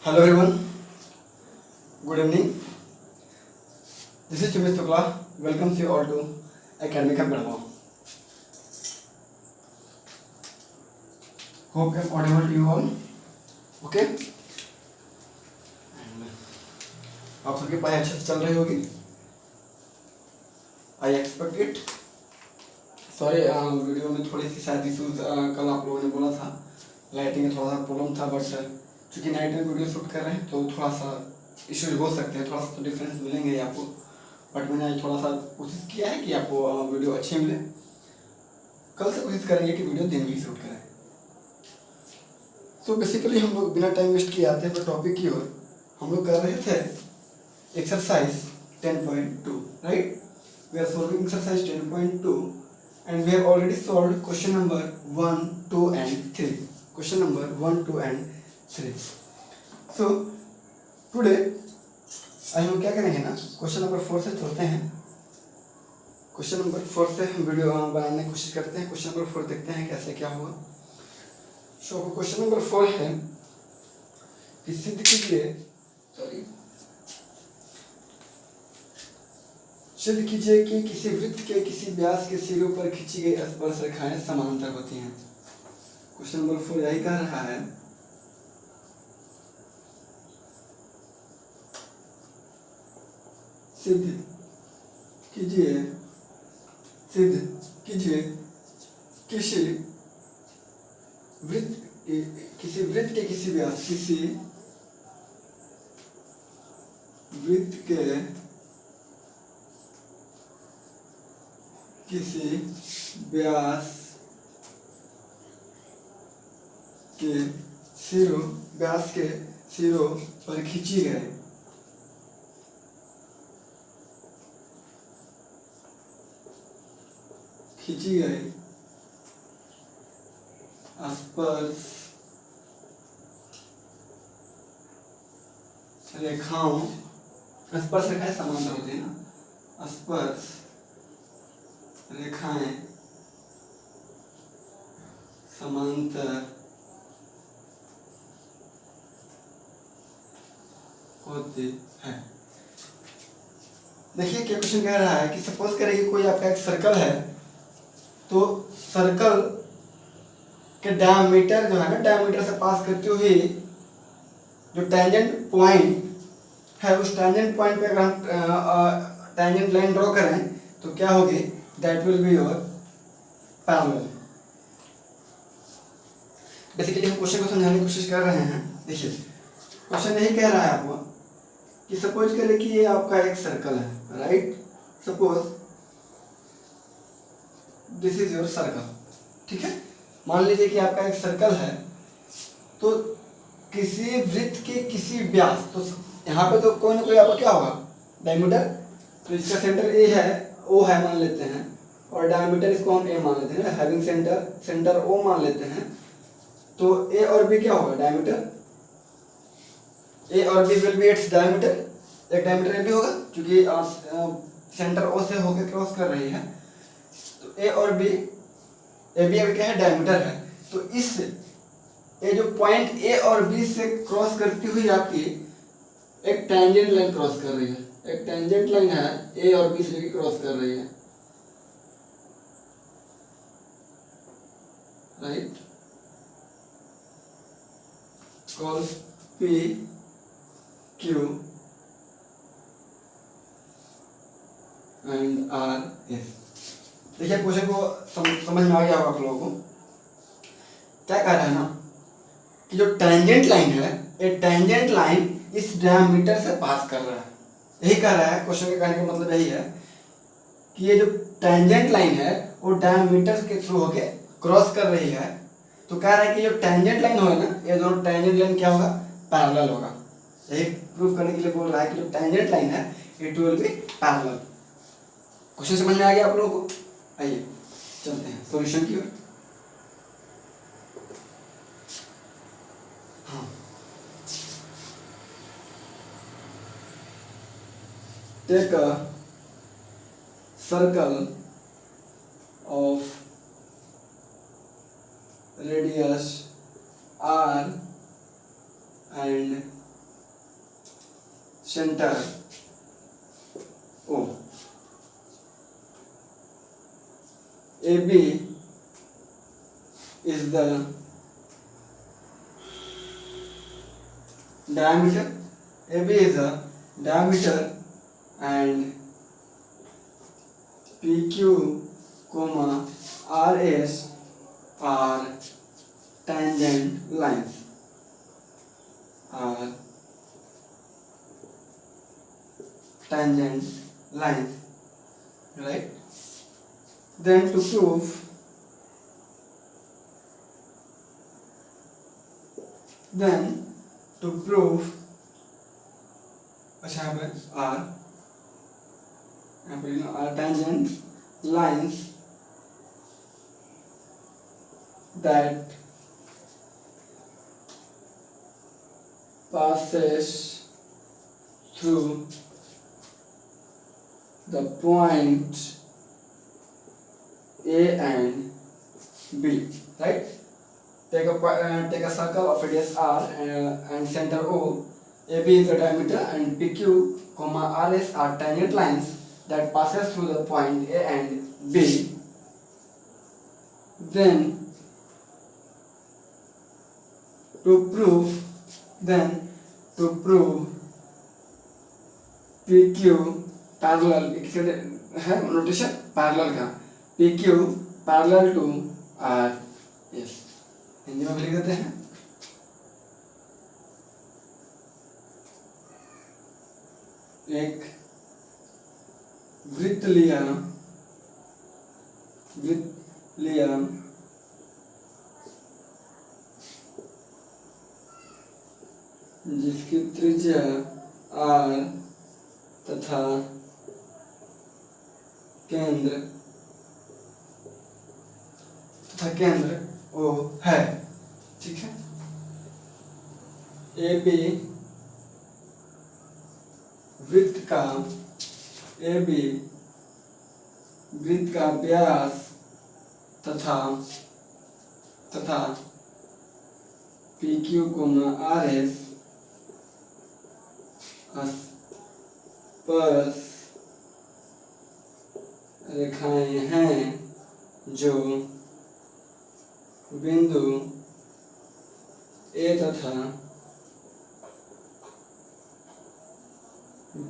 Hello everyone, good evening. This is Chumis Tukla. Welcomes you all to Academic Hub Belgaum. Hope I'm audible to you all. Okay? आप सबकी पढ़ाई अच्छे से चल रही होगी. I expect it. Sorry video में थोड़ी सी शायद इशूज कल आप लोगों ने बोला था, लाइटिंग में थोड़ा सा प्रॉब्लम था, बट चूँकि नाइट में वीडियो शूट कर रहे हैं तो थोड़ा सा इश्यूज हो सकते हैं, थोड़ा सा तो डिफरेंस मिलेंगे ही आपको. बट मैंने आज थोड़ा सा कोशिश किया है कि आपको वीडियो अच्छी मिले. कल से कोशिश करेंगे कि वीडियो दिन में ही शूट करें. सो बेसिकली हम लोग बिना टाइम वेस्ट किए आते हैं पर टॉपिक की ओर. हम लोग कर रहे थे exercise 10.2, right. We are solving exercise 10.2 and we have already solved question number 1, 2 and 3. Question number 1, 2 and 3. So today आज हम क्या करेंगे ना, क्वेश्चन नंबर 4 से चलते हैं. क्वेश्चन नंबर 4 से हम वीडियो बनाने की कोशिश करते हैं. क्वेश्चन नंबर 4 देखते हैं कैसे क्या होगा. सो क्वेश्चन नंबर 4 है कि सिद्ध कीजिए कि किसी वृत्त के किसी व्यास के सिरों पर खींची गई स्पर्श रेखाएं समांतर होती हैं. क्वेश्चन नंबर 4 यही कह रहा है सिद्ध कीजिए किसी वृत्त के किसी व्यास वृत्त के किसी व्यास के सिरों पर खींची गई स्पर्श रेखाएं समांतर होती है ना. स्पर्श रेखाएं समांतर होती है. देखिए क्या क्वेश्चन कह रहा है कि सपोज करें कि कोई आपका एक सर्कल है, तो सर्कल के डायमीटर जो है ना, डायमीटर से पास करती हुई जो टेंजेंट पॉइंट है, उस टेंजेंट पॉइंट पे अगर हम टेंजेंट लाइन ड्रॉ करें तो क्या होगी, that will be your parallel. Basically हम क्वेश्चन को समझाने की कोशिश कर रहे हैं. देखिए क्वेश्चन यही कह रहा है आपको कि सपोज करें कि ये आपका एक सर्कल है, right. Suppose this is your circle. ठीक है, मान लीजिए कि आपका एक सर्कल है, तो किसी वृत्त के किसी व्यास, तो यहाँ पे तो कोई ना कोई आपका क्या होगा, डायमीटर. तो इसका सेंटर ए है, ओ है मान लेते हैं, और डायमीटर इसको हम ए मान लेते हैं, हैविंग सेंटर ओ मान लेते हैं. तो ए और बी क्या होगा, डायमीटर. ए और B will be its diameter. एक डायमीटर ए भी होगा क्योंकि सेंटर ओ से होकर क्रॉस कर रही है. तो ए और बी, ए बी क्या है, डायमीटर है. तो इस ये जो पॉइंट ए और बी से क्रॉस करती हुई आपकी एक टेंजेंट लाइन क्रॉस कर रही है. एक टेंजेंट लाइन है ए और बी से क्रॉस कर रही है, right. Calls P Q and R S. देखिए क्वेश्चन को समझ में आ गया होगा आप लोगों को. क्या कह रहा है ना कि जो टेंजेंट लाइन है, ये टेंजेंट लाइन इस डायमीटर से पास कर रहा है. यही कह रहा है क्वेश्चन के कहने का मतलब यही है कि ये जो टेंजेंट लाइन है वो डायमीटर के थ्रू होके क्रॉस कर रही है. तो कह रहा है कि जो टेंजेंट लाइन होगा ना, ये दोनों टेंजेंट लाइन क्या होगा, पैरेलल होगा. यही प्रूव करने के लिए बोल रहा है कि जो टेंजेंट लाइन है it will be parallel. Question समझ में आ गया आप लोगों को. आइए चलते हैं सॉल्यूशन की ओर. Take a circle of radius r and centre O. AB is the diameter. AB is the diameter and PQ, RS are tangent lines. Are tangent lines, right? Then to prove अच्छा यहाँ पे are tangent lines that passes through the point A and B, right? Take a circle of radius R and center O. AB is the diameter and PQ, RS are tangent lines that passes through the point A and B. Then to prove PQ parallel है notation parallel का PQ parallel to RS Hindi में लिख देते हैं एक वृत्त लिया जिसकी त्रिज्या R तथा केंद्र O है, ठीक है। AB वृत्त का व्यास तथा PQ, RS स्पर्श रेखाएं हैं जो बिंदु A तथा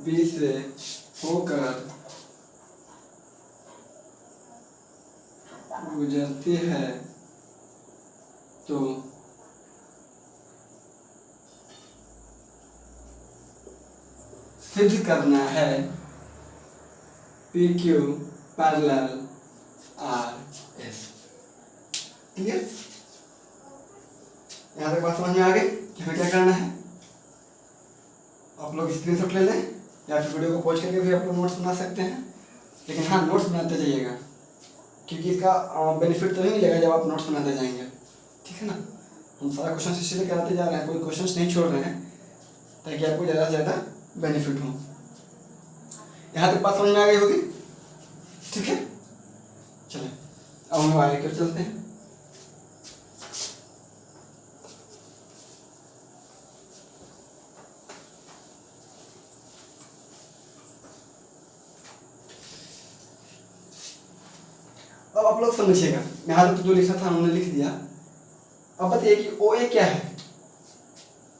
B से होकर गुजरती है, तो सिद्ध करना है PQ पैरेलल RS। क्लियर? यहाँ तक बात समझ में आ गई कि हमें क्या करना है? आप लोग स्क्रीनशॉट ले लें या फिर वीडियो को पॉज करके भी आप लोग नोट्स बना सकते हैं, लेकिन हाँ नोट्स बनाते जाइएगा क्योंकि इसका बेनिफिट तभी मिलेगा जब आप नोट्स बनाते जाएंगे, ठीक है ना। हम सारा क्वेश्चन इसलिए कराते जा रहे हैं, कोई क्वेश्चंस नहीं छोड़ रहे हैं ताकि आपको ज़्यादा से ज़्यादा बेनिफिट हो। यहाँ तक बात समझ में आ गई होगी, ठीक है। चलें अब हम आगे कर चलते हैं। अब आप लोग समझिएगा, यहाँ तक जो लिखा था हमने लिख दिया। अब बताइए कि OA क्या है।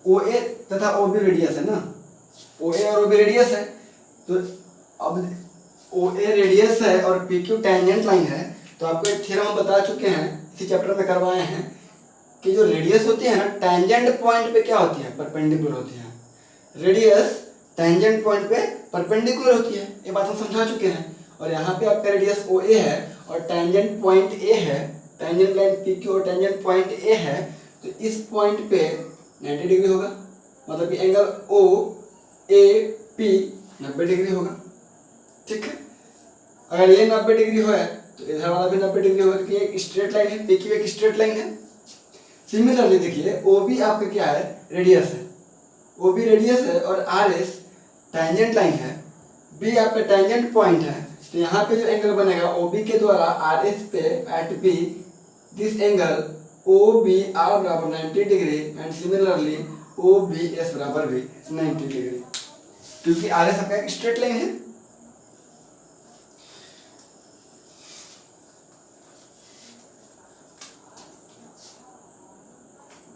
OA तथा OB रेडियस है ना, OA और OB रेडियस है, तो अब OA रेडियस है और PQ टेंजेंट लाइन है, तो आपको एक थ्योरम बता चुके हैं, इसी चैप्टर में करवाए हैं कि जो रेडियस होती है ना टेंजेंट पॉइंट पे क्या होती है, परपेंडिकुलर होती है। रेडियस टेंजेंट पॉइंट पे परपेंडिकुलर होती है, ये बात हम समझा चुके हैं। और यहाँ पे आपका रेडियस OA है और टेंजेंट पॉइंट A है, टेंजेंट लाइन PQ और टेंजेंट पॉइंट A है, तो इस पॉइंट पे 90 डिग्री होगा, मतलब कि एंगल OAP 90 डिग्री होगा, ठीक है। अगर ये 90 डिग्री हो तो इधर वाला भी 90 डिग्री होगा क्योंकि एक स्ट्रेट लाइन है, PQ एक स्ट्रेट लाइन है। सिमिलरली देखिए OB आपका क्या है, रेडियस है, OB रेडियस है और RS टेंजेंट लाइन है, B आपका टेंजेंट पॉइंट है, तो यहाँ पे जो एंगल बनेगा OB के द्वारा RS पे at B, this angle OBR बराबर 90 डिग्री एंड सिमिलरली OBS बराबर भी 90 डिग्री। क्योंकि आर एस आपका एक स्ट्रेट लाइन है।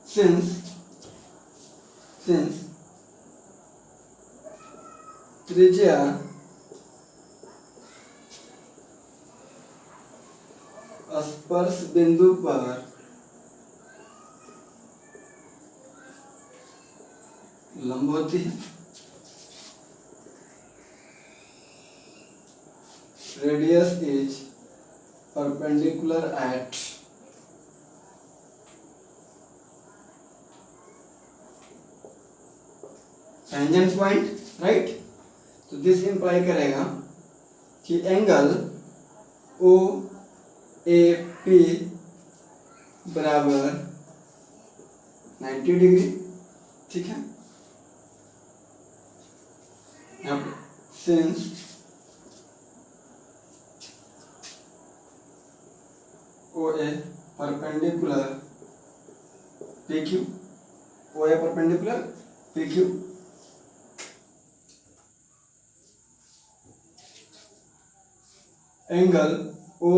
सिंस त्रिज्या स्पर्श बिंदु पर लंब होती है, radius is perpendicular eight tangent point, right. तो दिस इंप्लाई करेगा कि एंगल ओ ए पी बराबर 90 डिग्री, ठीक है। यहाँ पे since O A perpendicular P Q, O A perpendicular P Q, angle O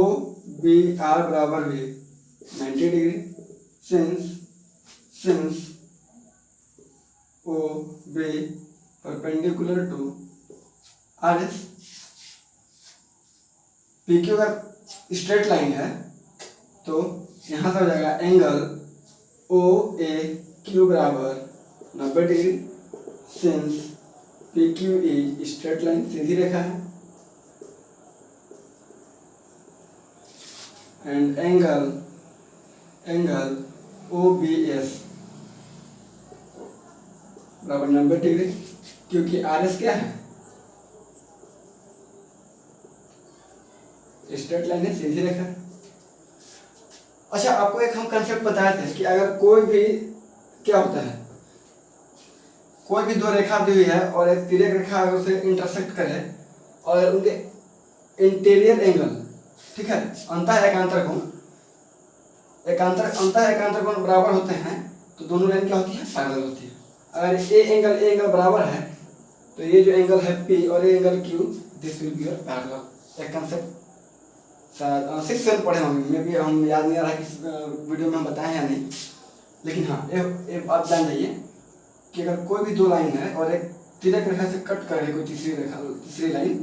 B R बराबर भी 90 degree, since O B perpendicular to R S. P Q का स्ट्रेट लाइन है तो यहाँ से हो जाएगा एंगल ओ ए क्यू बराबर 90 degree, since P Q is straight line, सीधी रेखा है, and angle O B S बराबर 90 डिग्री, क्योंकि आर एस क्या है, स्ट्रेट लाइन है, सीधी रेखा। अच्छा, आपको एक हम कंसेप्ट बताए थे कि अगर कोई भी क्या होता है, कोई भी दो रेखा दी हुई है और एक तिर्यक रेखा अगर उसे इंटरसेक्ट करे और उनके इंटीरियर एंगल, ठीक है, अंतः एकांतर कोण बराबर होते हैं तो दोनों लाइन क्या होती है, पैरेलल होती है। अगर ए एंगल बराबर है तो ये जो एंगल है पी और ये angle Q, this will be your parallel. एक कंसेप्ट शायद 6th में पढ़े होंगे, मे भी हम याद नहीं आ रहा है कि वीडियो में हम बताए हैं या नहीं, लेकिन हाँ ये आप जान जाइए कि अगर कोई भी दो लाइन है और एक तिर्यक रेखा से कट करे कोई तीसरी लाइन,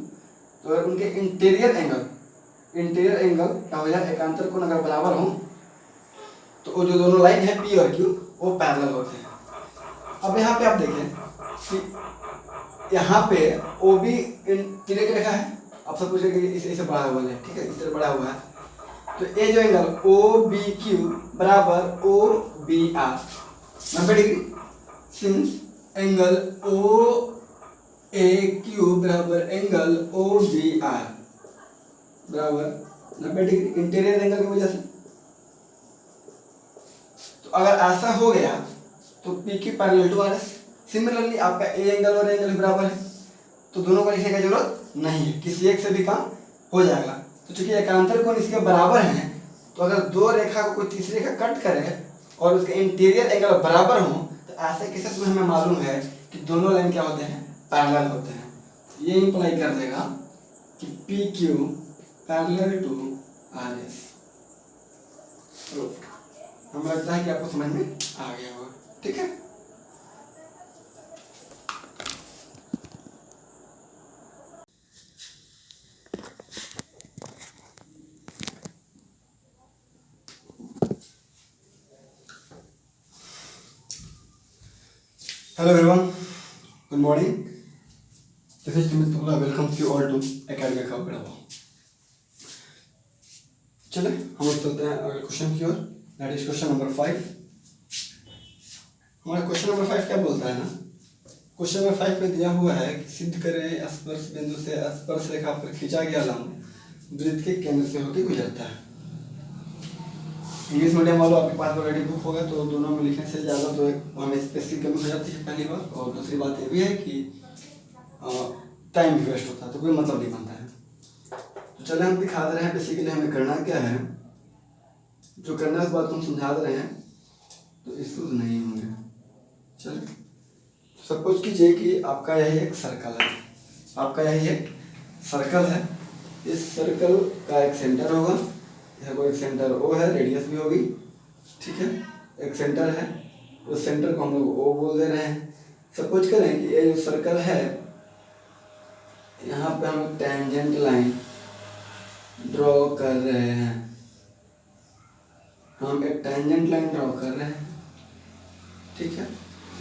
तो अगर उनके इंटीरियर एंगल क्या हो जाए, एकांतर कोण अगर बराबर हो तो वो जो दोनों लाइन है पी और क्यू वो पैरेलल होते हैं। अब यहाँ पे आप देखें कि यहाँ पे ओ बी तिर्यक रेखा है, आप सब पूछे कि इसे बढ़ा हुआ है, ठीक है, इस तरह बढ़ा हुआ है, तो ये जो एंगल ओ बी क्यू बराबर O B R 90 degree, since angle O A Q बराबर एंगल ओ बी आर बराबर 90 डिग्री इंटीरियर एंगल की वजह से। तो अगर ऐसा हो गया तो P Q parallel to R S. Similarly आपका ए एंगल और एंगल बराबर है तो दोनों को लिखने की जरूरत नहीं है, किसी एक से भी काम हो जाएगा। तो चूंकि एकांतर कोण इसके बराबर हैं तो अगर दो रेखा को कोई तीसरी रेखा कट करे और उसके इंटीरियर एंगल बराबर हो तो ऐसे केसेस में हमें मालूम है कि दोनों लाइन क्या होते हैं, पैरेलल होते हैं। ये इंप्लाई कर देगा कि P Q parallel to R S. हमें लगता है कि आपको समझ में आ गया होगा, ठीक है। Hello everyone, good morning. This is Timothy Pula. Welcome you all to Academic Hub Bedava. चले हम लोग चलते हैं अगले क्वेश्चन की ओर, दैट इज क्वेश्चन नंबर 5। हमारा क्वेश्चन नंबर 5 क्या बोलता है ना, क्वेश्चन नंबर 5 में दिया हुआ है कि सिद्ध करें स्पर्श बिंदु से स्पर्श रेखा पर खींचा गया लंब वृत्त के केंद्र से होकर गुजरता है। इंग्लिश मीडियम वालों आपके पास ऑलरेडी बुक होगा तो दोनों में लिखने से ज़्यादा तो हमें स्पेस की कमी हो जाती है पहली बार, और दूसरी बात ये भी है कि टाइम भी वेस्ट होता है तो कोई मतलब नहीं बनता है। तो चले हम दिखा दे रहे हैं बेसिकली हमें करना क्या है, जो करना है उस बात को हम समझा दे रहे हैं तो इश्यूज नहीं होंगे। चलिए सपोज कीजिए कि आपका यही एक सर्कल है, आपका यही एक सर्कल है। इस सर्कल का एक सेंटर होगा, यह कोई एक सेंटर ओ है, रेडियस भी होगी, ठीक है। एक सेंटर है, उस सेंटर को हम लोग ओ बोल दे रहे हैं। सपोज करें कि ये जो सर्कल है, यहाँ पे हम टेंजेंट लाइन ड्रॉ कर रहे हैं, हम एक टेंजेंट लाइन ड्रॉ कर रहे हैं, ठीक है।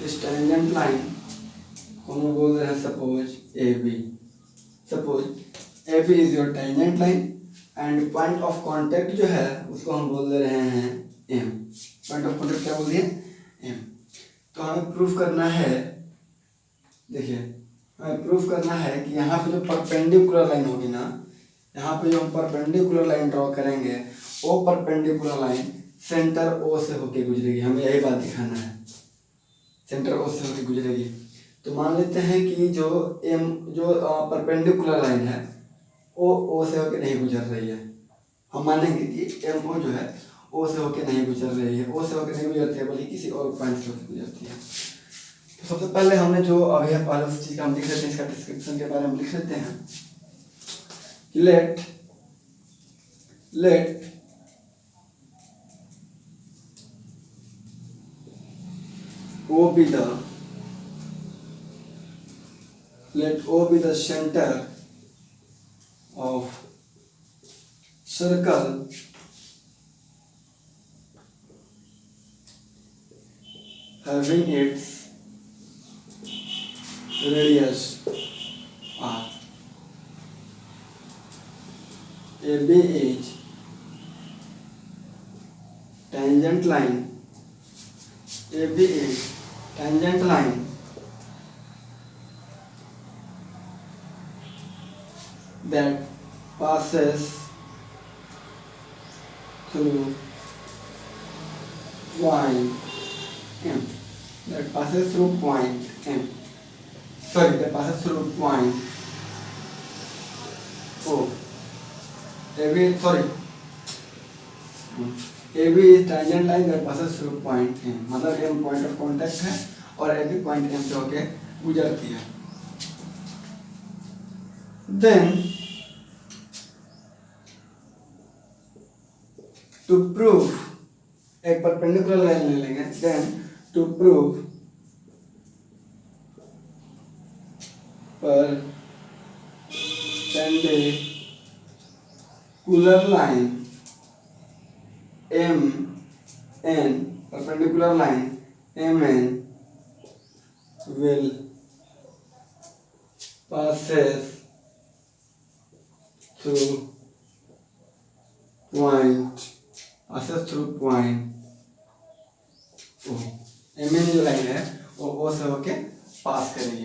इस टेंजेंट लाइन को हम बोल रहे हैं suppose A B. Suppose A B is your tangent line and point of contact जो है उसको हम बोल दे रहे हैं एम। पॉइंट ऑफ कांटेक्ट क्या बोल दिए? एम। तो हमें प्रूफ करना है, देखिए हमें प्रूफ करना है कि यहाँ पे जो परपेंडिकुलर लाइन होगी ना, यहाँ पे जो हम परपेंडिकुलर लाइन ड्रॉ करेंगे, वो परपेंडिकुलर लाइन सेंटर ओ से होके गुजरेगी। हमें यही बात दिखाना है, सेंटर ओ से होके गुजरेगी। तो मान लेते हैं कि जो एम जो परपेंडिकुलर लाइन है वो ओ से होके नहीं गुजर रही है। हम मानेंगे कि एम ओ जो है ओ से होके नहीं गुजर रही है, ओ से होके नहीं गुजरती है बल्कि किसी और पॉइंट से होकर गुजरती है। तो सबसे पहले हमने जो अभी पहले उस चीज़ का हम लिख लेते हैं, इसका डिस्क्रिप्शन के बारे में लिख लेते हैं। Let O be the center of circle having its radius r. AB is tangent line. AB is tangent line that passes through point M. That passes through point M. Sorry, that passes through point O. AB is tangent line that passes through point M. मतलब M point of contact है और AB point M से होके गुजरती है। Then to prove, एक perpendicular line ले लेंगे। Then to prove perpendicular line MN, perpendicular line MN will passes through point O। MN जो लाइन है वो O से होके पास करेगी।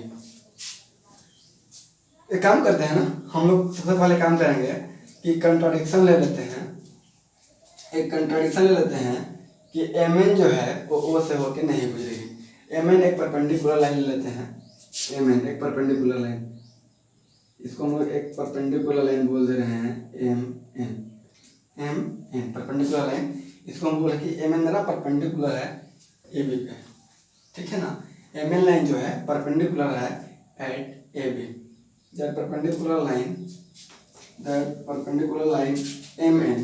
एक काम करते हैं ना, हम लोग सबसे पहले काम करेंगे कि कंट्राडिक्शन ले लेते हैं। एक कंट्राडिक्शन ले लेते हैं कि MN जो है वो O से होके नहीं गुजरेगी। MN एक परपेंडिकुलर लाइन ले लेते हैं। MN एक परपेंडिकुलर लाइन, इसको हम लोग एक परपेंडिकुलर लाइन बोल दे रहे हैं MN परपेंडिकुलर लाइन। इसको हम बोले कि MN मेरा परपेंडिकुलर है AB पे, ठीक है ना। MN लाइन जो है परपेंडिकुलर है at AB। That perpendicular line MN, perpendicular line MN,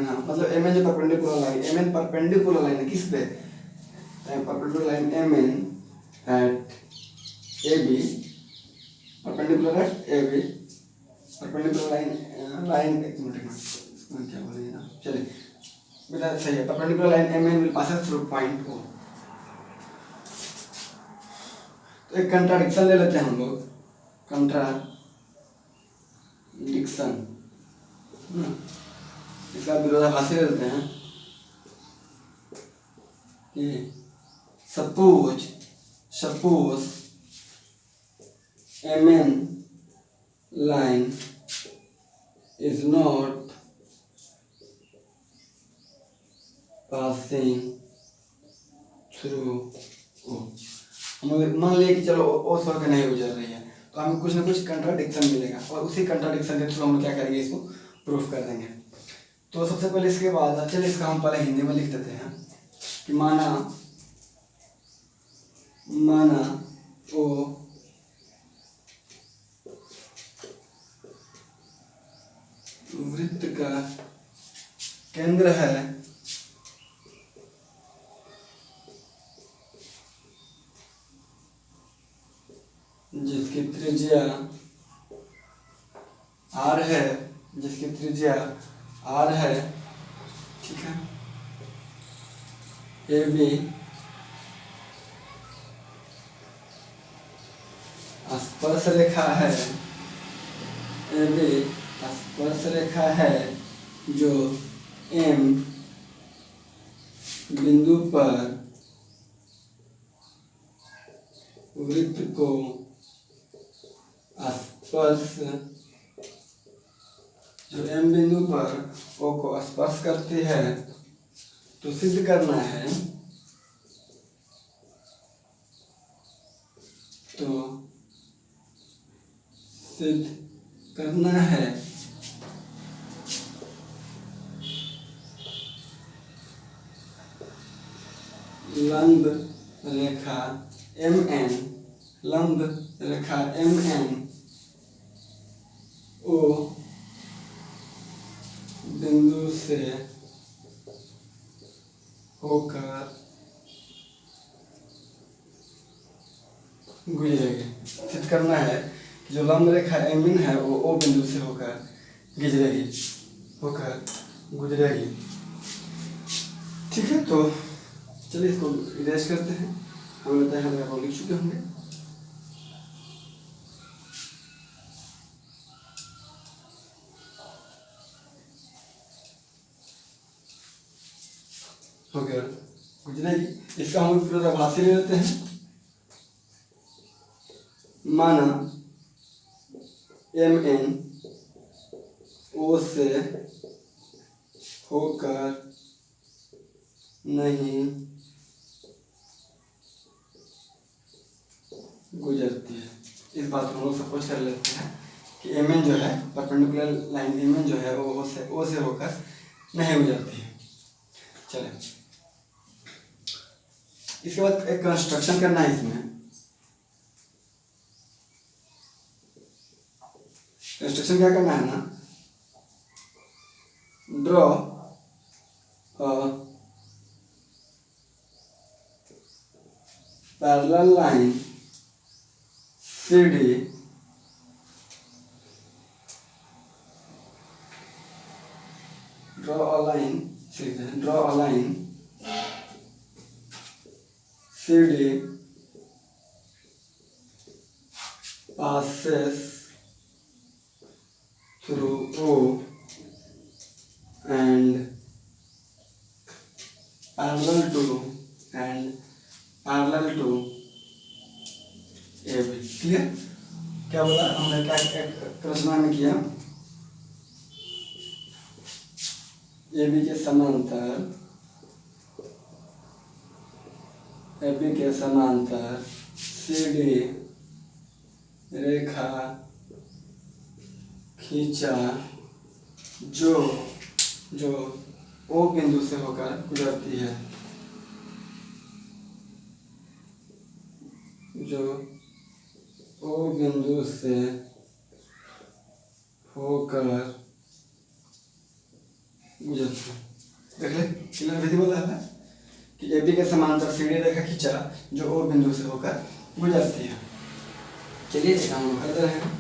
हाँ मतलब MN जो perpendicular line, MN perpendicular line है किस पे? Perpendicular line MN at AB, perpendicular at AB, perpendicular line एक मिनट क्या बोलेंगे ना, चलिए बेटा सही है। Perpendicular line MN will passes through point O। तो एक कंट्राडिक्शन ले लेते हैं हम लोग, कंट्राडिक्शन, इसका विरोधाभासी ले लेते हैं कि suppose MN line is not passing through O। हम मान लिए कि चलो O से होकर नहीं गुजर रही है, तो हमें कुछ ना कुछ कंट्राडिक्शन मिलेगा और उसी कंट्राडिक्शन के थ्रू हम क्या करेंगे, इसको प्रूफ कर देंगे। तो सबसे पहले इसके बाद चलिए इसका हम पहले हिंदी में लिख देते हैं। कि माना ओ वृत्त का केंद्र है, जिसकी त्रिज्या r है, ठीक है। ए बी स्पर्श रेखा है, जो M बिंदु पर वृत्त को स्पर्श करती है। तो सिद्ध करना है, लंब रेखा MN ओ बिंदु से होकर गुजरेगी। सिद्ध करना है कि जो लंब रेखा MN है वो ओ बिंदु से होकर गुजरेगी। ठीक है, तो चलिए इसको इरेज करते हैं। हमें लगता है हम यहाँ लिख चुके होंगे। हो गया, गुजरेगी। इसका हम विरोधाभासी ले लेते हैं। माना MN ओ से होकर नहीं गुजरती है। इस बात को हम लोग सपोज कर लेते हैं कि MN जो है, परपेंडिकुलर लाइन MN जो है वो ओ से होकर नहीं गुजरती है। चलिए, इसके बाद एक कंस्ट्रक्शन करना है। इसमें कंस्ट्रक्शन क्या करना है ना, draw parallel line CD draw a line CD passes through O and parallel to AB। Clear? क्या बोला हमने, क्या रचना में किया, AB के समांतर CD रेखा खींचा, जो O बिंदु से होकर गुजरती है, देख ले, क्लियर विजिबल है कि AB के समांतर CD रेखा खींचा जो O बिंदु से होकर गुजरती है। चलिए इसे हम कर दे रहे हैं।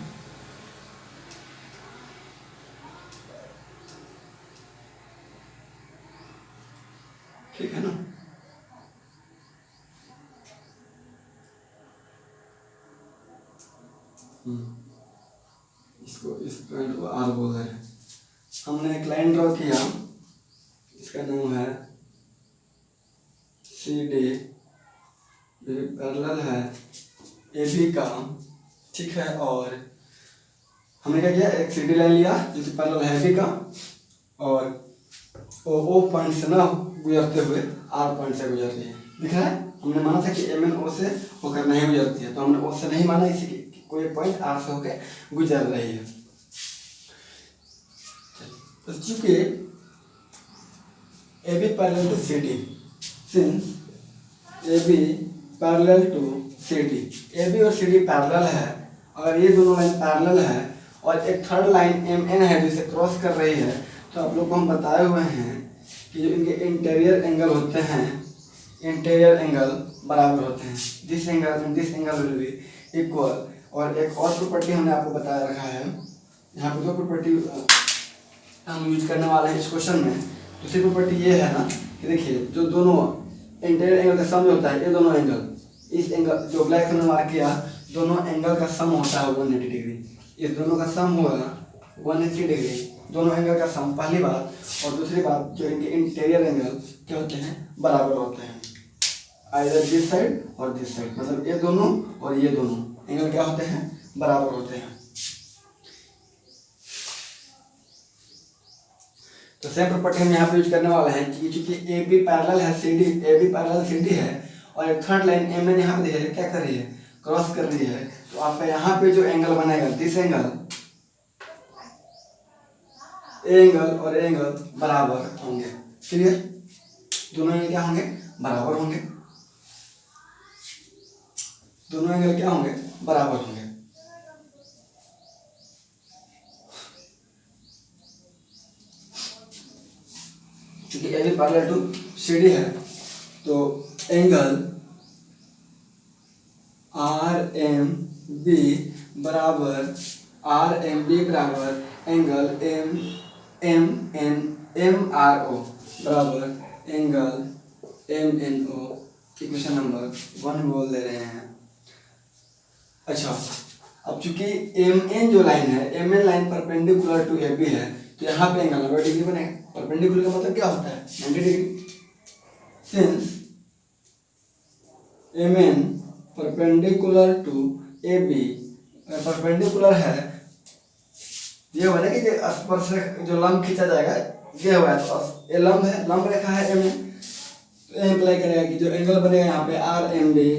ठीक है ना, इसको इस पॉइंट को R बोल रहे हैं। हमने एक लाइन ड्रॉ किया, इसका नाम है CD, पैरेलल है AB का, ठीक है। और हमने क्या किया, एक CD लाइन लिया जो कि पैरेलल है AB का, और O पॉइंट से ना गुजरते हुए R पॉइंट से गुजर रही है। दिख रहा है, हमने माना था कि MN O से होकर नहीं गुजरती है, तो हमने O से नहीं माना, इसी की कोई पॉइंट R से होकर गुजर रही है। तो चूंकि AB parallel to CD, since A B parallel to C D, A B और सी डी पैरेलल है, अगर ये दोनों लाइन पैरेलल है और एक थर्ड लाइन एम एन है जिसे क्रॉस कर रही है, तो आप लोग को हम बताए हुए हैं कि जो इनके इंटीरियर एंगल होते हैं, इंटीरियर एंगल बराबर होते हैं, this angle and this angle will be equal. और एक और प्रॉपर्टी हमने आपको बताया रखा है, यहाँ पे दो प्रॉपर्टी हम यूज करने वाले हैं इस क्वेश्चन में। दूसरी प्रॉपर्टी ये है ना कि देखिए जो दोनों इंटीरियर एंगल का सम होता है, ये दोनों एंगल, इस एंगल जो ब्लैक हमने मार्क किया, दोनों एंगल का सम होता है 180 डिग्री, इस दोनों का सम होगा 180 डिग्री, दोनों एंगल का सम, पहली बात। और दूसरी बात, जो इनके इंटीरियर एंगल क्या होते हैं, बराबर होते हैं, आइदर दिस साइड और दिस साइड, मतलब ये दोनों और ये दोनों एंगल क्या होते हैं, बराबर होते हैं। तो सेम प्रॉपर्टी हम यहाँ पे यूज करने वाले हैं कि चूंकि ए बी पैरेलल है C D, A B parallel C D है और एक थर्ड लाइन एम एन यहाँ पे देखिए क्या कर रही है, क्रॉस कर रही है, तो आपका यहाँ पे जो एंगल बनेगा, दिस एंगल, एंगल और एंगल बराबर होंगे, क्लियर, दोनों एंगल क्या होंगे, बराबर होंगे, दोनों एंगल क्या होंगे, बराबर होंगे। क्योंकि A B parallel to C D है, तो एंगल आर एम बी बराबर, आर एम बी बराबर angle M M N M R O बराबर angle M N O, equation number 1 बोल दे रहे हैं। अच्छा, अब चूंकि एम एन जो लाइन है, M N line perpendicular to A B है, तो यहाँ पे एंगल 90 डिग्री बनेगा। परपेंडिकुलर का मतलब क्या होता है, 90 degree. Since M N perpendicular to A B, perpendicular है, ये होगा ना कि जो स्पर्श जो लंब खींचा जाएगा ये होगा, तो ये लंब है, लंब रेखा है एम एन, तो इम्प्लाई करेगा कि जो एंगल बनेगा यहाँ पे R M B,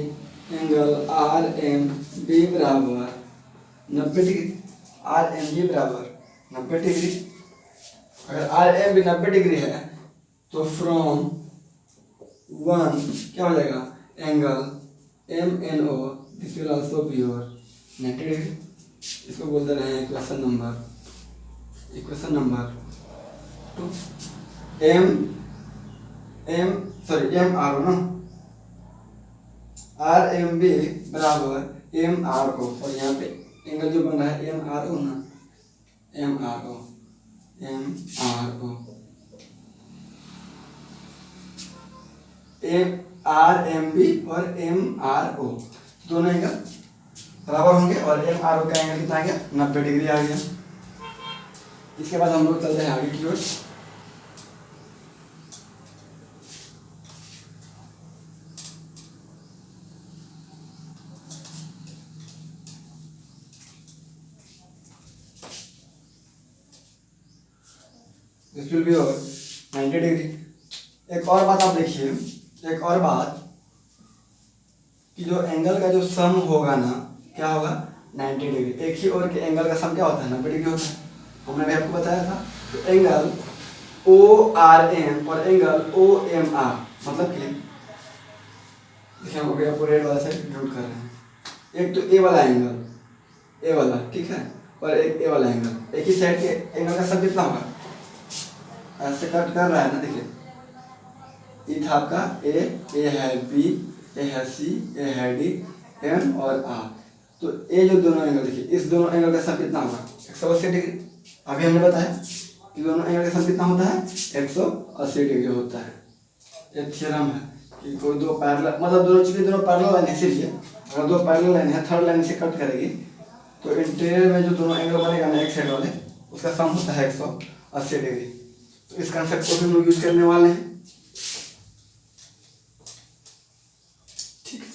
angle R M B बराबर 90 डिग्री, आर एम बी बराबर 90 डिग्री। अगर आर एम बी 90 डिग्री है तो फ्रॉम 1 क्या हो जाएगा, angle M N O, this will also be your 90 degree. इसको बोल दे रहे हैं equation number 2, M R O ना, आर एम बी बराबर एम आर ओ, और यहाँ पे एंगल जो बन रहा है एम आर ओ ना, M R O, M R M B और एम आर ओ दोनों एंगल बराबर होंगे, और एम आर ओ का एंगल कितना आ गया, 90 डिग्री आ गया। इसके बाद हम लोग चलते हैं आगे की ओर। This will be over 90 degree. एक और बात आप देखिए, एक और बात कि जो एंगल का जो सम होगा ना, क्या होगा, 90 डिग्री। एक ही ओर के एंगल का सम क्या होता है, 90 डिग्री होता है, हमने भी आपको बताया था। तो एंगल ओ आर एम और एंगल ओ एम आर, मतलब कि देखिए हम आपको रेड वाला से ड्रॉ कर रहे हैं, एक तो ए वाला एंगल, ए वाला, ठीक है, और एक ए वाला एंगल, एक ही साइड के एंगल का सम कितना होगा, ऐसे कट कर रहा है ना, देखिए ये था आपका ए है बी, ए है सी, ए है डी, एम और आर। तो ये जो दोनों एंगल देखिए, इस दोनों एंगल का सम कितना होगा, 180 डिग्री। अभी हमने बताया कि दोनों एंगल का सम कितना होता है, 180 डिग्री होता है। ये थ्योरम है कि कोई दो पैरेलल, मतलब दोनों चीजें दोनों पैरेलल लाइन है, इसीलिए अगर दो पैरेलल लाइन है, थर्ड लाइन से कट करेगी तो इंटीरियर में जो दोनों एंगल बनेगा ना एक साइड वाले, उसका सम होता है 180 डिग्री। तो इस कंसेप्ट को भी हम लोग यूज करने वाले हैं, ठीक है।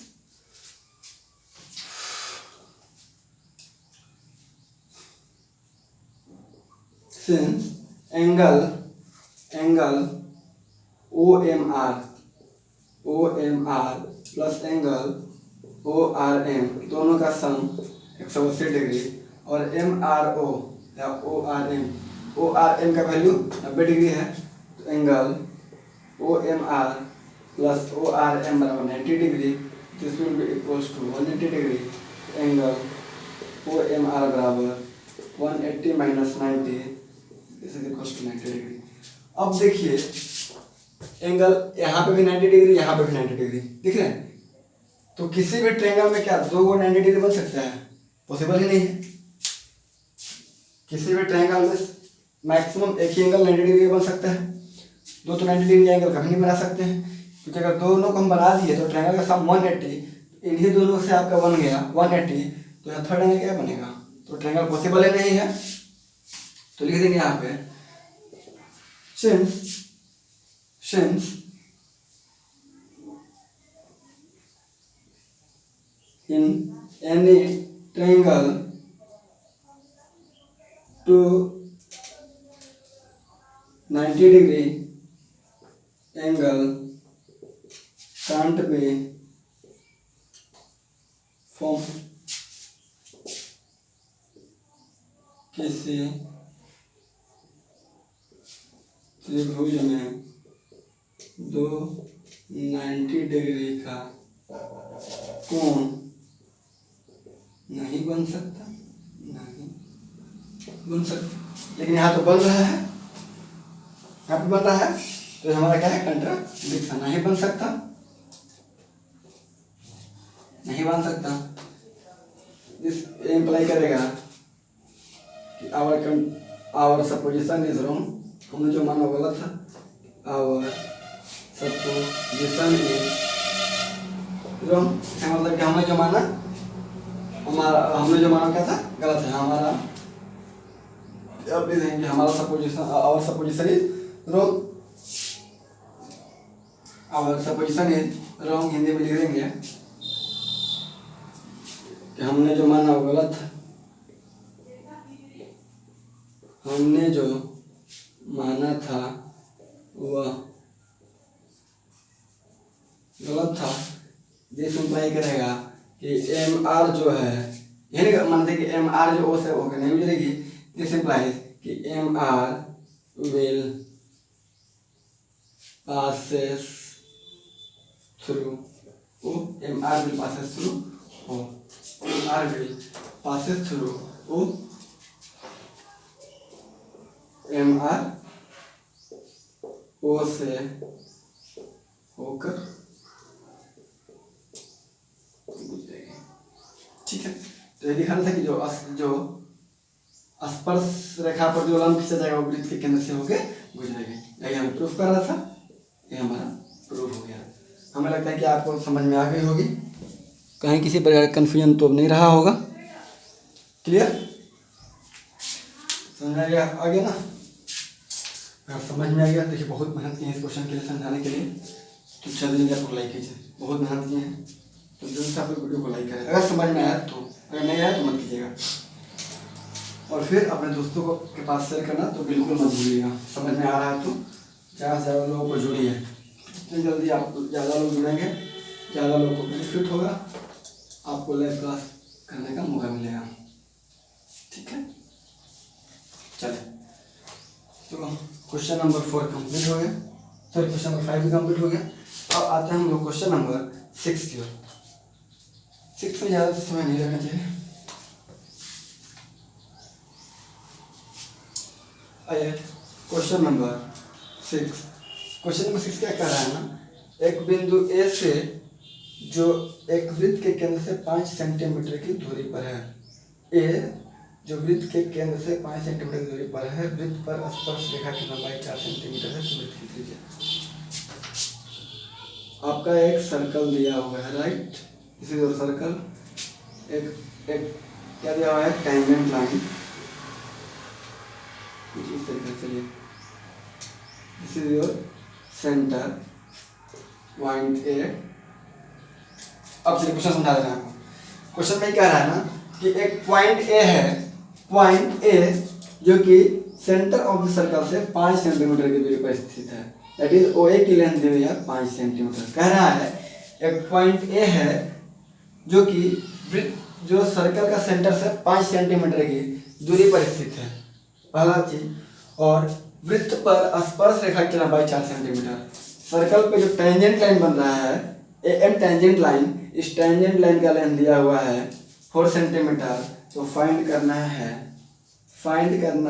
Since angle O M R plus angle O R M दोनों का सम 180 डिग्री, और एम आर ओ या ओ आर एम का वैल्यू 90 डिग्री है, तो angle O M R plus O R M बराबर 90 degree, this will be equals to 180 degree, angle O M R बराबर 180 minus 90, this is equals to 90 degree. अब देखिए angle यहाँ पे भी 90 डिग्री, यहाँ पे भी 90 डिग्री दिख रहे हैं, तो किसी भी ट्रायंगल में क्या दो को 90 डिग्री बन सकता है? पॉसिबल ही नहीं है। किसी भी ट्रायंगल में मैक्सिमम एक ही एंगल 90 डिग्री बन सकता है, दो तो 90 डिग्री एंगल कभी नहीं बना सकते हैं, क्योंकि अगर दोनों को हम बना दिए तो ट्रायंगल का सम 180, इन्हीं दोनों से आपका बन गया 180, तो यहाँ थर्ड एंगल क्या बनेगा? तो ट्रायंगल पॉसिबल ही नहीं है। तो लिख देंगे यहाँ पे since in any triangle to 90 degree angle can't be formed, किसी त्रिभुज में दो 90 डिग्री का कोण नहीं बन सकता, नहीं बन सकता। लेकिन यहाँ तो बन रहा है, यहाँ पे बन रहा है, तो हमारा क्या है? कंट्राडिक्शन, नहीं बन सकता, नहीं बन सकता। दिस इम्प्लाई करेगा कि आवर सपोजिशन इज रॉन्ग, हमने जो माना गलत था। आवर सपोजिशन इज रॉन्ग, मतलब कि हमने जो माना क्या था? गलत है हमारा। अब देखेंगे हमारा supposition, our supposition is wrong, our supposition is wrong Hindi में लिख देंगे कि हमने जो माना वो गलत था, हमने जो माना था वह गलत था। ये सिंप्लाई करेगा कि एम आर जो है, यही नहीं मानते कि एम आर जो ओ से होकर नहीं गुजरेगी, दिस इंप्लाइज कि M R will passes through O, M R will passes through O, M R will passes through O, M R O से होकर गुजरेगी। ठीक है, तो ये दिखाना था कि जो स्पर्श रेखा पर जो लंब खींचा जाएगा वो वृत्त के केंद्र से होकर गुजरेगी। यही हमें प्रूफ कर रहा था, ये हमारा प्रूफ हो गया। हमें लगता है कि आपको समझ में आ गई होगी, कहीं किसी प्रकार का कन्फ्यूजन तो नहीं रहा होगा। क्लियर? समझ में आ गया ना? अगर समझ में आ गया, देखिए बहुत मेहनत की है इस क्वेश्चन के लिए समझाने के लिए, तो चलिए आपको लाइक कीजिए, बहुत मेहनत की है, तो जल्दी से आप लोग वीडियो को लाइक करें अगर समझ में आया तो, अगर नहीं आया तो मत कीजिएगा। और फिर अपने दोस्तों को के पास शेयर करना तो बिल्कुल मत भूलिएगा। समझ में आ रहा है तो ज़्यादा से ज़्यादा लोगों को जोड़िए, जितनी जल्दी आप ज़्यादा लोग जुड़ेंगे ज़्यादा लोगों को बेनिफिट होगा, आपको लाइव क्लास करने का मौका मिलेगा। ठीक है, चलिए तो क्वेश्चन नंबर 4 कंप्लीट हो गया, सॉरी क्वेश्चन नंबर 5 भी कंप्लीट हो गया। अब आते हैं हम लोग क्वेश्चन नंबर 6 की ओर। 6 में ज़्यादा समय नहीं लगना चाहिए। आइए क्वेश्चन नंबर 6। क्वेश्चन नंबर 6 क्या कह रहा है ना, एक बिंदु ए से जो एक वृत्त के केंद्र से 5 सेंटीमीटर की दूरी पर है, ए जो वृत्त के केंद्र से 5 सेंटीमीटर की दूरी पर है, वृत्त पर स्पर्श रेखा की लंबाई 4 सेंटीमीटर है, तो वृत्त की त्रिज्या। आपका एक सर्कल दिया हुआ है, right, this is your circle. एक क्या दिया हुआ है, टेंजेंट लाइन, कुछ इस तरीके से चलिए, this is your centre point A. अब चलिए क्वेश्चन समझा देना आपको। क्वेश्चन में क्या रहा है ना कि एक पॉइंट ए है, पॉइंट ए जो कि सेंटर ऑफ द सर्कल से 5 सेंटीमीटर की दूरी पर स्थित है, दैट इज ओ ए की लेंथ दी हुई है 5 सेंटीमीटर। कह रहा है एक पॉइंट ए है जो कि जो सर्कल का सेंटर से 5 सेंटीमीटर की दूरी पर स्थित है, पहला चीज, और वृत्त पर स्पर्श रेखा की लंबाई 4 सेंटीमीटर। सर्कल पे जो टेंजेंट लाइन बन रहा है ए एम टेंजेंट लाइन, इस टेंजेंट लाइन का लेंथ दिया हुआ है 4 सेंटीमीटर। तो फाइंड करना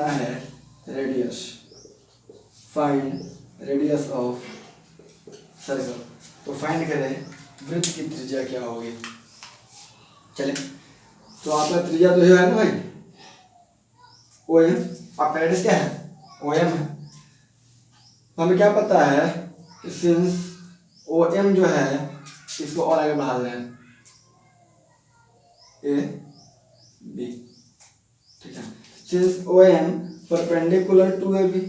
है radius, find radius of circle. तो फाइंड करें वृत्त की त्रिज्या क्या होगी। चले, तो आपका त्रिज्या तो है ना भाई, ओ एम। आपका रेडियस क्या है, ओ एम है। तो हमें क्या पता है कि सिंस ओ एम जो है, इसको और आगे बढ़ा रहे हैं ए बी, ठीक है। Since O M perpendicular to A B,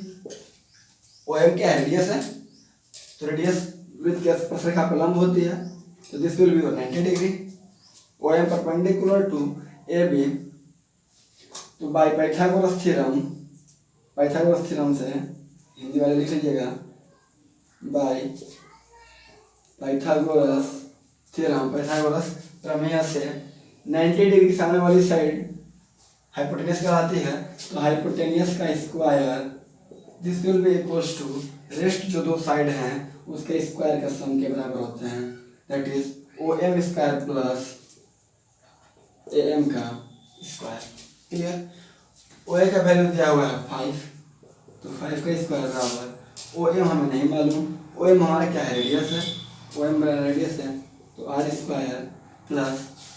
O M क्या है, रेडियस है। तो रेडियस वृत्त के स्पर्शरेखा पर लंब होती है, तो this will be 90 degree. O M perpendicular to A B. तो बाय पाइथागोरस थ्योरम से, हिंदी वाले लिख लीजिएगा, बाय पाइथागोरस प्रमेय से 90 डिग्री सामने वाली साइड हाइपोटेन्यूस कहलाती है। तो हाइपोटेन्यूस का square this will be equals to rest जो दो साइड हैं उसके स्क्वायर का सम के बराबर होते हैं, that is O M square plus A M का स्क्वायर। क्लियर। ओ ए का वैल्यू दिया हुआ है 5, तो 5 का स्क्वायर बराबर, ओ एम हमें नहीं मालूम, ओ एम हमारा क्या है, रेडियस है, ओ एम मेरा रेडियस है, तो R square plus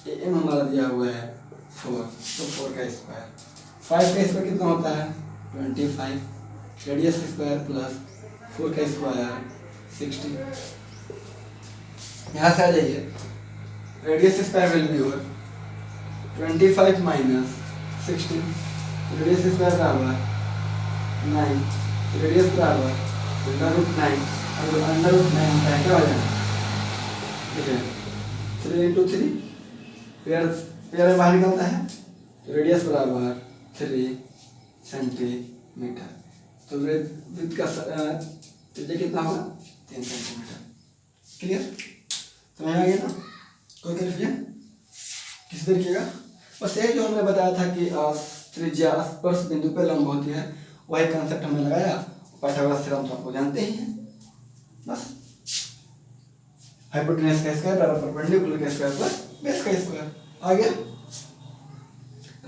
A M हमारा दिया हुआ है 4, तो 4 का स्क्वायर। 5 का स्क्वायर कितना होता है 25, रेडियस स्क्वायर प्लस 4 का स्क्वायर 60। यहाँ से आ जाइए, radius square will be over 25 minus 60, radius square बराबर 9, रेडियस बराबर √9, और √9 होता है क्या हो जाएगा, ठीक है, 3 × 3 पेयर में बाहर निकलता है, तो रेडियस बराबर 3 सेंटीमीटर। तो वृत्त का त्रिज्या कितना होगा 3 सेंटीमीटर। क्लियर, समझ आ गया ना, कोई कन्फ्यूजन किसी तरीके का। बस ये जो हमने बताया था कि त्रिज्या स्पर्श बिंदु पे लंब होती है, वही कंसेप्ट हमने लगाया। पाइथागोरस थ्योरम तो आपको जानते ही हैं। बस हाइपोटेन्यूस का स्क्वायर बराबर परपेंडिकुलर का स्क्वायर प्लस बेस का स्क्वायर। आ गया,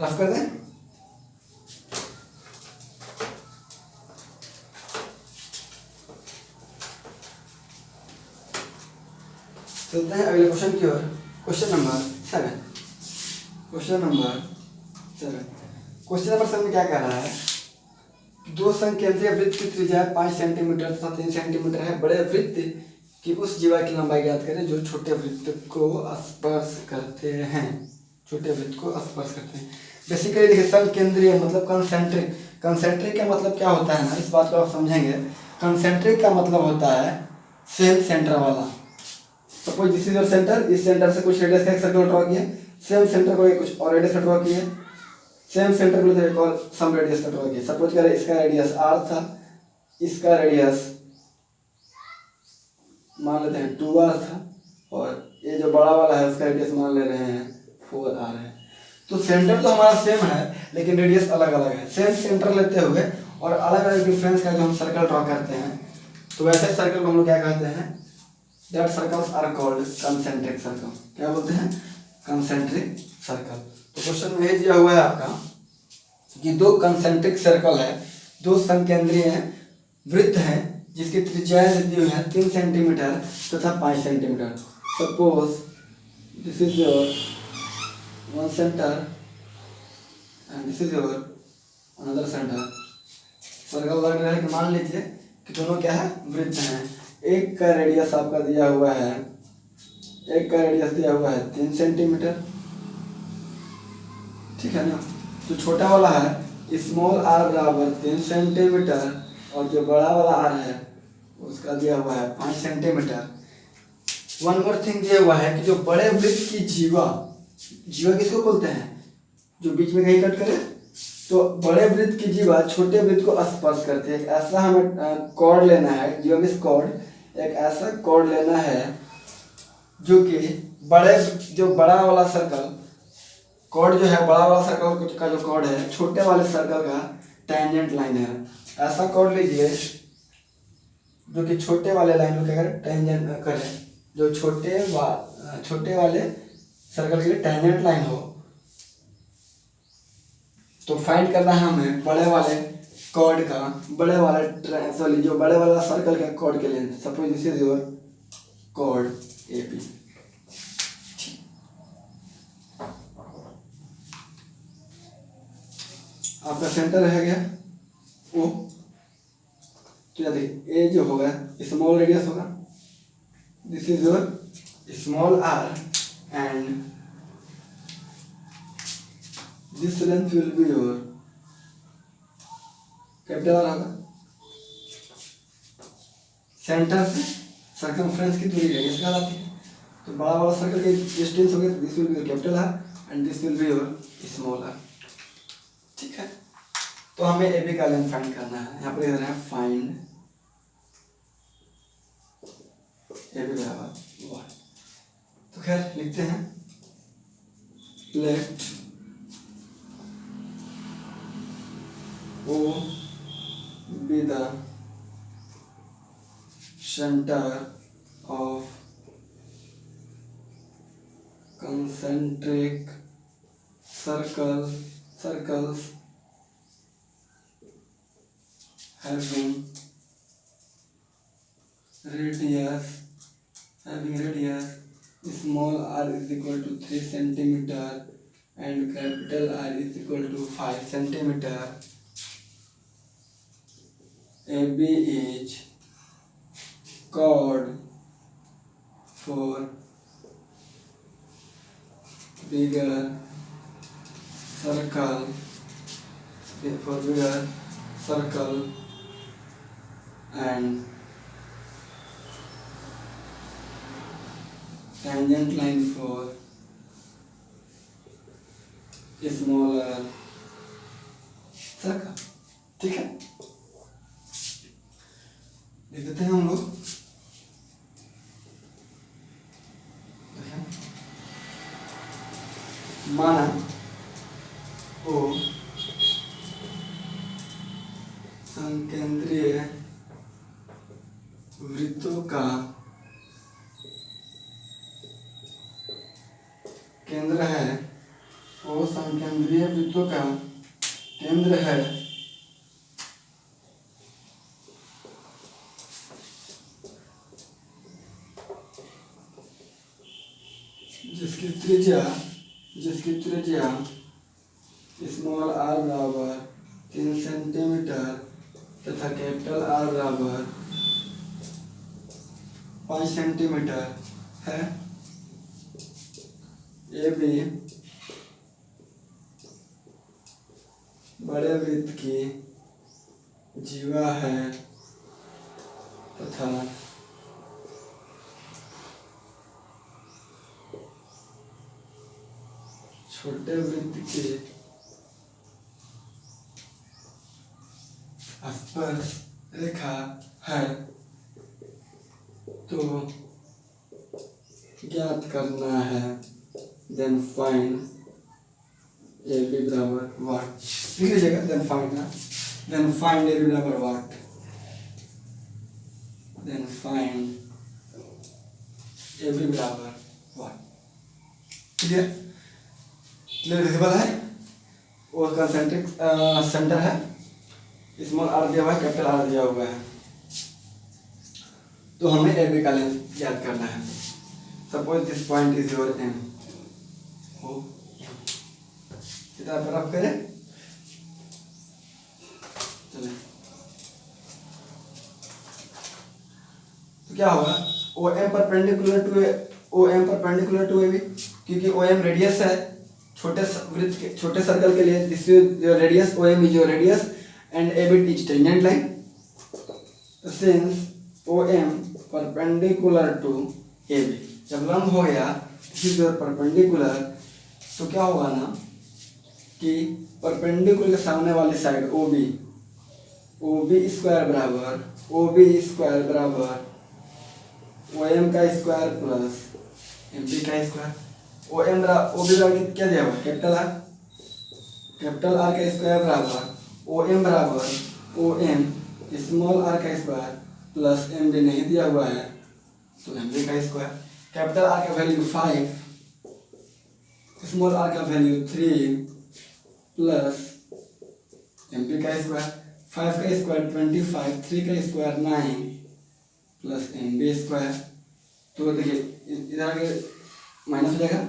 रफ कर दें। चलते हैं अगले क्वेश्चन की ओर। क्वेश्चन नंबर 7 में क्या कह रहा है, दो संकेंद्रीय वृत्त की त्रिज्या 5 सेंटीमीटर तथा 3 सेंटीमीटर है। बड़े वृत्त की उस जीवा की लंबाई ज्ञात करें जो छोटे वृत्त को स्पर्श करते हैं। बेसिकली देखिए, संकेंद्रीय मतलब कंसेंट्रिक। कंसेंट्रिक का मतलब क्या होता है ना, इस बात को आप समझेंगे। कंसेंट्रिक का मतलब होता है सेम सेंटर वाला। Suppose this is your centre, इस सेंटर से कुछ रेडियस का एक सर्कल ड्रॉ किया, सेम सेंटर को कुछ और रेडियस का ड्रॉ किया, सेम सेंटर को एक और सम रेडियस का ड्रॉ किया। सपोज करें इसका रेडियस r था, इसका रेडियस मान लेते हैं 2r था, और ये जो बड़ा वाला है उसका रेडियस मान ले रहे हैं 4r है। तो सेंटर तो हमारा सेम है लेकिन रेडियस अलग अलग है। सेम सेंटर लेते हुए और अलग अलग डिफरेंस का जो हम सर्कल ड्रॉ करते हैं, तो वैसे सर्कल को हम लोग क्या कहते हैं, that circles are called concentric circle. क्या बोलते हैं, कंसेंट्रिक सर्कल। तो क्वेश्चन में ये दिया हुआ है आपका कि दो कंसेंट्रिक सर्कल है, दो संकेंद्रीय वृत्त हैं जिसकी त्रिज्याएं दी हुई है 3 सेंटीमीटर तथा 5 centimetre. Suppose this is your one centre and this is your another centre. Circle लग रहा है कि मान लीजिए कि दोनों क्या है, वृत्त हैं। एक का रेडियस आपका दिया हुआ है, 3 सेंटीमीटर, ठीक है ना। जो छोटा वाला है स्मॉल r बराबर 3 सेंटीमीटर, और जो बड़ा वाला r है उसका दिया हुआ है 5 सेंटीमीटर। वन मोर थिंग दिया हुआ है कि जो बड़े वृत्त की जीवा किसको बोलते हैं, जो बीच में कहीं कट करे, तो बड़े वृत्त की जीवा छोटे वृत्त को स्पर्श करती है। ऐसा हमें कॉर्ड लेना है, जियोमेट्रिक कॉर्ड, एक ऐसा कॉर्ड लेना है जो कि बड़ा वाला सर्कल कॉर्ड जो है, बड़ा वाला सर्कल का जो कॉर्ड है छोटे वाले सर्कल का टेंजेंट लाइन है। ऐसा कॉर्ड लीजिए जो कि छोटे वाले लाइन को क्या करें, टेंजेंट करें, जो छोटे वाले सर्कल के लिए टेंजेंट लाइन हो। तो फाइंड करना है हमें बड़े वाले कॉर्ड का, बड़े वाले जो बड़े वाला सर्कल का कॉर्ड के length. Suppose this is your chord A B. आपका सेंटर रह गया ओ, तो या देखिए ए जो होगा स्मॉल रेडियस होगा, this is your small R and this length will be your capital R होगा। सेंटर से सर्कमफ्रेंस की दूरी रेडियस कहलाती है। तो बड़ा वाला सर्कल के डिस्टेंस हो गया, this will be your capital R and this will be your small R. ठीक है, तो हमें ए बी का लेंथ फाइंड करना है। यहाँ पर लिख रहे हैं फाइंड ए बी बराबर 1। तो खैर लिखते हैं let O be the centre of concentric circles having radius small r is equal to 3 centimeter and capital R is equal to 5 centimeter. AB is chord for bigger circle and tangent line for smaller circle। ठीक है, लिख देते हैं हम लोग। माना ओ संकेंद्रीय वृत्तों का केंद्र है, ओ संकेंद्रीय वृत्तों का केंद्र है जिसकी त्रिज्या स्मॉल आर बराबर 3 सेंटीमीटर तथा कैपिटल आर बराबर 5 सेंटीमीटर है। ए बी बड़े वृत्त की जीवा है तथा छोटे वृत्त के स्पर्श रेखा है। तो ज्ञात करना है, देन फाइंड ए बी बराबर वाट। लिख लीजिएगा, देन फाइंड ए बी बराबर वाट, देन फाइंड ए बी बराबर वाट। क्लियर विजिबल है, वो कंसेंट्रिक सेंटर है, स्मॉल आर दिया हुआ है, कैपिटल आर दिया हुआ है। तो हमें ए बी का लेंथ याद करना है। Suppose this point is your M, हो कितना पर आप करें, चलिए तो क्या होगा, O M perpendicular to A B, क्योंकि ओ एम रेडियस है छोटे सर्कल के लिए। This your radius, O M is your radius and a bit is tangent line. Since OM perpendicular to AB, जब लंब हो गया this is your perpendicular, तो क्या होगा ना कि परपेंडिकुलर के सामने वाली साइड OB स्क्वायर बराबर OM का स्क्वायर प्लस MB का स्क्वायर। OB बराबर क्या दिया हुआ, कैपिटल आर का स्क्वायर बराबर OM स्मॉल आर का स्क्वायर प्लस एम बी नहीं दिया हुआ है तो एम बी का स्क्वायर। कैपिटल आर का वैल्यू 5, स्मॉल आर का वैल्यू 3 प्लस एम बी का स्क्वायर। 5 का स्क्वायर 25, 3 का square 9 plus M B square. तो देखिए इधर आगे माइनस हो जाएगा,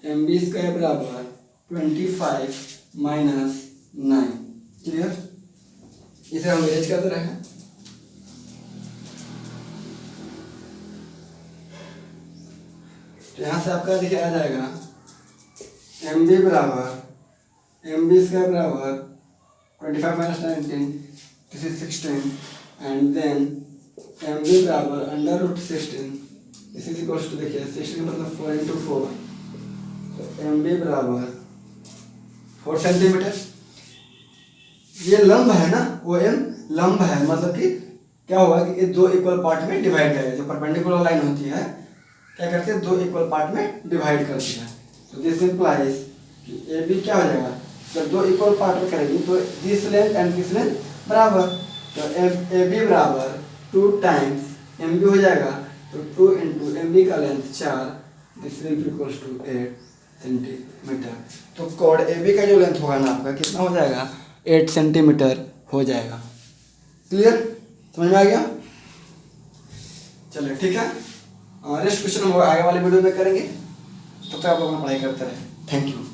एम बी स्क्वायर बराबर 25 माइनस 9। क्लियर? इसे हम मैनेज करते रहे हैं। तो यहाँ से आपका देखिए आ जाएगा एम बी बराबर एम बी स्क्वायर बराबर 25 minus 19, this is 16 and then M B बराबर under root 16, this is equals to देखिए 16 मतलब 4 इंटू 4, तो एम बी बराबर 4 सेंटीमीटर। ये लंब है ना, वो एम लंब है, मतलब कि क्या होगा कि ये दो इक्वल पार्ट में डिवाइड करेगा। जो परपेंडिकुलर लाइन होती है क्या करते हैं, दो इक्वल पार्ट में डिवाइड करती है। तो दिस इंप्लाइज कि ए बी क्या हो जाएगा, जब दो इक्वल पार्ट में करेगी तो this length and this length बराबर, तो ए बी बराबर 2 टाइम्स एम बी हो जाएगा, तो 2 इंटू एम बी का length 4, this will be equals to 8 centimetre. तो कॉर्ड ए बी का जो लेंथ होगा ना आपका कितना हो जाएगा, 8 सेंटीमीटर हो जाएगा। क्लियर? समझ में आ गया? चलिए ठीक है, रेस्ट क्वेश्चन हम आगे वाले वीडियो में करेंगे। तब तक आप अपना पढ़ाई करते रहे। Thank you.